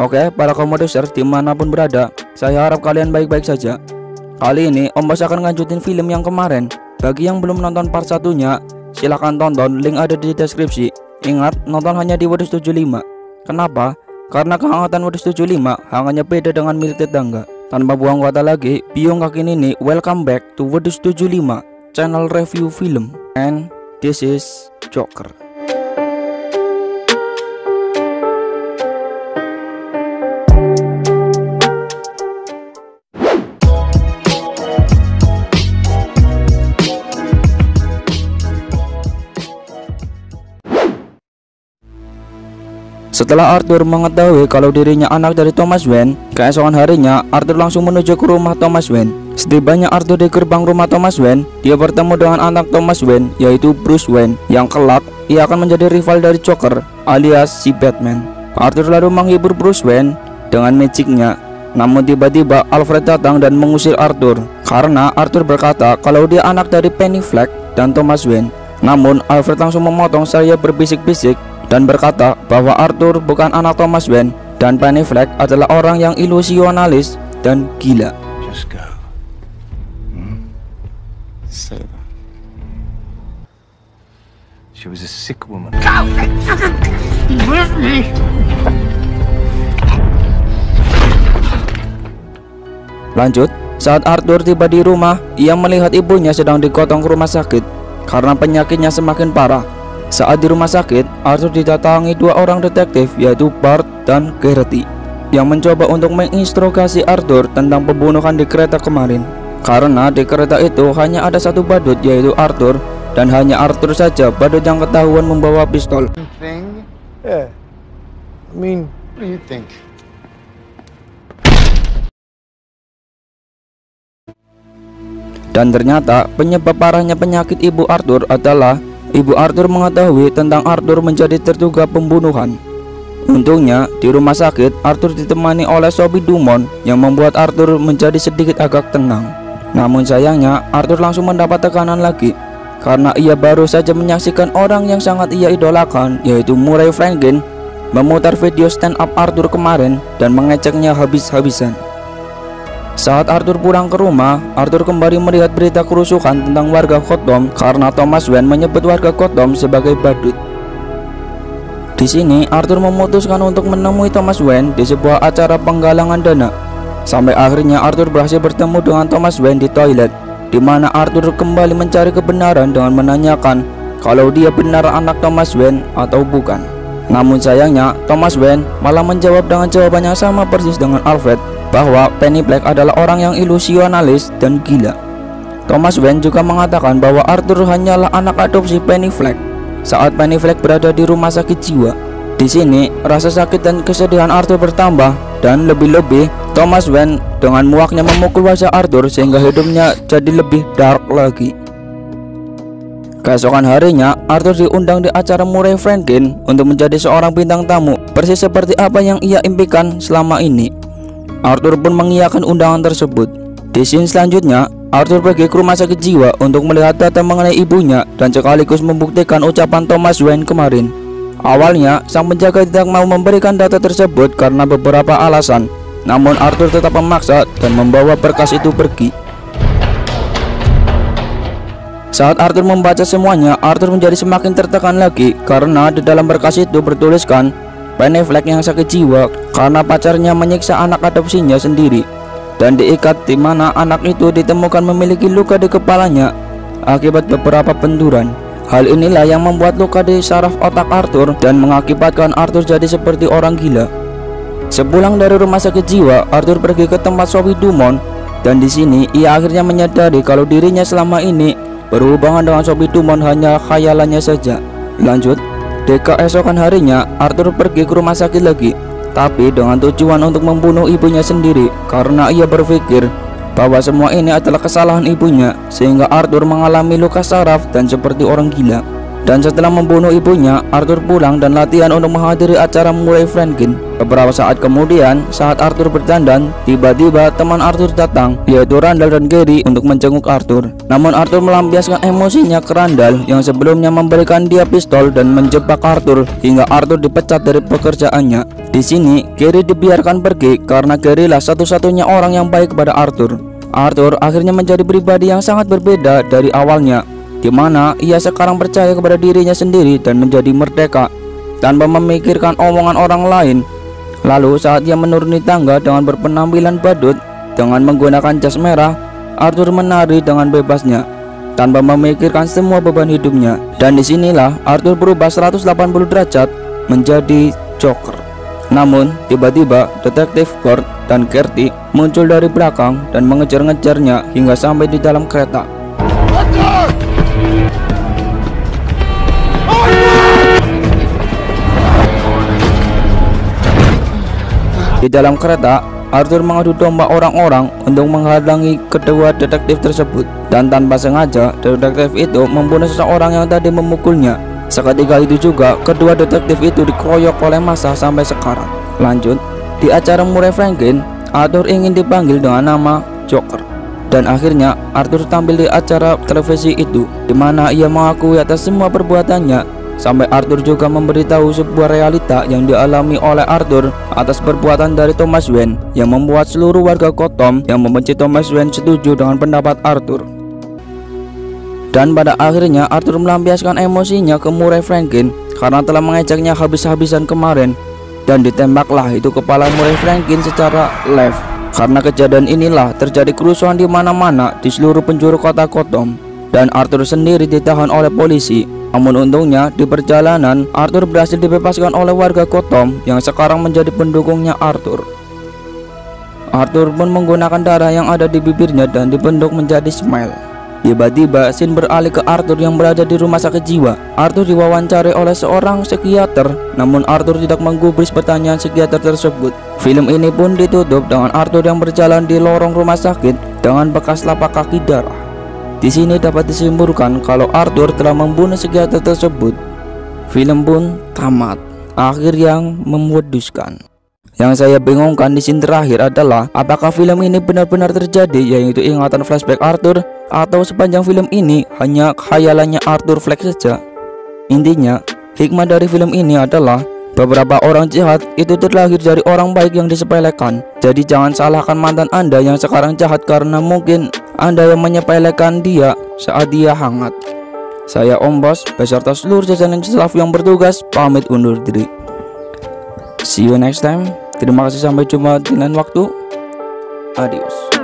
Oke, para komodoser dimanapun berada, saya harap kalian baik-baik saja. Kali ini Om Bas akan nganjutin film yang kemarin. Bagi yang belum nonton part satunya, silahkan tonton, link ada di deskripsi. Ingat, nonton hanya di Wedus 75. Kenapa? Karena kehangatan Wedus 75 hangatnya beda dengan milik tetangga. Tanpa buang kata lagi, biong kaki nini, welcome back to Wedus 75, channel review film. And this is Joker. Setelah Arthur mengetahui kalau dirinya anak dari Thomas Wayne, keesokan harinya Arthur langsung menuju ke rumah Thomas Wayne. Setibanya Arthur di gerbang rumah Thomas Wayne, dia bertemu dengan anak Thomas Wayne, yaitu Bruce Wayne, yang kelak ia akan menjadi rival dari Joker alias si Batman. Arthur lalu menghibur Bruce Wayne dengan magicnya. Namun tiba-tiba Alfred datang dan mengusir Arthur karena Arthur berkata kalau dia anak dari Penny Fleck dan Thomas Wayne. Namun Alfred langsung memotong seraya berbisik-bisik dan berkata bahwa Arthur bukan anak Thomas Wayne dan Penny Fleck adalah orang yang ilusionalis dan gila. Just go. Say that. She was a sick woman. Leave me. Lanjut, saat Arthur tiba di rumah, ia melihat ibunya sedang digotong ke rumah sakit karena penyakitnya semakin parah. Saat di rumah sakit, Arthur didatangi dua orang detektif, yaitu Bart dan Garrity, yang mencoba untuk menginterogasi Arthur tentang pembunuhan di kereta kemarin. Karena di kereta itu hanya ada satu badut, yaitu Arthur, dan hanya Arthur saja badut yang ketahuan membawa pistol. Yeah. I mean, what do you think? Dan ternyata penyebab parahnya penyakit ibu Arthur adalah ibu Arthur mengetahui tentang Arthur menjadi terduga pembunuhan. Untungnya di rumah sakit Arthur ditemani oleh Sophie Dumont yang membuat Arthur menjadi sedikit agak tenang. Namun sayangnya Arthur langsung mendapat tekanan lagi karena ia baru saja menyaksikan orang yang sangat ia idolakan, yaitu Murray Franklin, memutar video stand up Arthur kemarin dan mengeceknya habis-habisan. Saat Arthur pulang ke rumah, Arthur kembali melihat berita kerusuhan tentang warga Gotham karena Thomas Wayne menyebut warga Gotham sebagai badut. Di sini Arthur memutuskan untuk menemui Thomas Wayne di sebuah acara penggalangan dana. Sampai akhirnya Arthur berhasil bertemu dengan Thomas Wayne di toilet, di mana Arthur kembali mencari kebenaran dengan menanyakan kalau dia benar anak Thomas Wayne atau bukan. Namun sayangnya Thomas Wayne malah menjawab dengan jawaban yang sama persis dengan Alfred, bahwa Penny Fleck adalah orang yang ilusionalis dan gila. Thomas Wayne juga mengatakan bahwa Arthur hanyalah anak adopsi Penny Fleck saat Penny Fleck berada di rumah sakit jiwa. Di sini rasa sakit dan kesedihan Arthur bertambah, dan lebih-lebih Thomas Wayne dengan muaknya memukul wajah Arthur sehingga hidupnya jadi lebih dark lagi. Keesokan harinya Arthur diundang di acara Murray Franklin untuk menjadi seorang bintang tamu, persis seperti apa yang ia impikan selama ini. Arthur pun mengiyakan undangan tersebut. Di scene selanjutnya, Arthur pergi ke rumah sakit jiwa untuk melihat data mengenai ibunya dan sekaligus membuktikan ucapan Thomas Wayne kemarin. Awalnya, sang penjaga tidak mau memberikan data tersebut karena beberapa alasan. Namun Arthur tetap memaksa dan membawa berkas itu pergi. Saat Arthur membaca semuanya, Arthur menjadi semakin tertekan lagi karena di dalam berkas itu bertuliskan Penny Fleck yang sakit jiwa karena pacarnya menyiksa anak adopsinya sendiri dan diikat, di mana anak itu ditemukan memiliki luka di kepalanya akibat beberapa benturan. Hal inilah yang membuat luka di saraf otak Arthur dan mengakibatkan Arthur jadi seperti orang gila. Sepulang dari rumah sakit jiwa, Arthur pergi ke tempat Sophie Dumont dan di sini ia akhirnya menyadari kalau dirinya selama ini berhubungan dengan Sophie Dumont hanya khayalannya saja. Lanjut, di keesokan harinya Arthur pergi ke rumah sakit lagi, tapi dengan tujuan untuk membunuh ibunya sendiri karena ia berpikir bahwa semua ini adalah kesalahan ibunya, sehingga Arthur mengalami luka saraf dan seperti orang gila. Dan setelah membunuh ibunya, Arthur pulang dan latihan untuk menghadiri acara Murray Franklin. Beberapa saat kemudian, saat Arthur berdandan, tiba-tiba teman Arthur datang, yaitu Randall dan Gary, untuk menjenguk Arthur. Namun Arthur melampiaskan emosinya ke Randall yang sebelumnya memberikan dia pistol dan menjebak Arthur hingga Arthur dipecat dari pekerjaannya. Di sini, Gary dibiarkan pergi karena Gary lah satu-satunya orang yang baik kepada Arthur. Arthur akhirnya menjadi pribadi yang sangat berbeda dari awalnya, di mana ia sekarang percaya kepada dirinya sendiri dan menjadi merdeka tanpa memikirkan omongan orang lain. Lalu saat ia menuruni tangga dengan berpenampilan badut dengan menggunakan jas merah, Arthur menari dengan bebasnya tanpa memikirkan semua beban hidupnya. Dan disinilah Arthur berubah 180 derajat menjadi Joker. Namun tiba-tiba detektif Gord dan Gertie muncul dari belakang dan mengejar-ngejarnya hingga sampai di dalam kereta. Di dalam kereta, Arthur mengadu domba orang-orang untuk menghalangi kedua detektif tersebut, dan tanpa sengaja detektif itu membunuh seseorang yang tadi memukulnya. Seketika itu juga kedua detektif itu dikeroyok oleh massa sampai sekarang. Lanjut, di acara Murray Franklin, Arthur ingin dipanggil dengan nama Joker. Dan akhirnya Arthur tampil di acara televisi itu, di mana ia mengakui atas semua perbuatannya. Sampai Arthur juga memberitahu sebuah realita yang dialami oleh Arthur atas perbuatan dari Thomas Wayne, yang membuat seluruh warga Gotham yang membenci Thomas Wayne setuju dengan pendapat Arthur. Dan pada akhirnya Arthur melampiaskan emosinya ke Murray Franklin karena telah mengejaknya habis-habisan kemarin, dan ditembaklah itu kepala Murray Franklin secara live. Karena kejadian inilah terjadi kerusuhan di mana-mana di seluruh penjuru kota Gotham, dan Arthur sendiri ditahan oleh polisi. Namun untungnya di perjalanan Arthur berhasil dibebaskan oleh warga Gotham yang sekarang menjadi pendukungnya Arthur. Arthur pun menggunakan darah yang ada di bibirnya dan dibentuk menjadi smile. Tiba-tiba scene beralih ke Arthur yang berada di rumah sakit jiwa. Arthur diwawancari oleh seorang psikiater, namun Arthur tidak menggubris pertanyaan psikiater tersebut. Film ini pun ditutup dengan Arthur yang berjalan di lorong rumah sakit dengan bekas lapak kaki darah. Di sini dapat disimpulkan kalau Arthur telah membunuh psikiater tersebut. Film pun tamat. Akhir yang memeduskan. Yang saya bingungkan di scene terakhir adalah apakah film ini benar-benar terjadi, yaitu ingatan flashback Arthur, atau sepanjang film ini hanya khayalannya Arthur Fleck saja. Intinya, hikmah dari film ini adalah beberapa orang jahat itu terlahir dari orang baik yang disepelekan. Jadi jangan salahkan mantan Anda yang sekarang jahat karena mungkin Anda yang menyepelekan dia saat dia hangat. Saya Om Bos beserta seluruh jajaran staff yang bertugas pamit undur diri. See you next time. Terima kasih, sampai jumpa di lain waktu. Adios.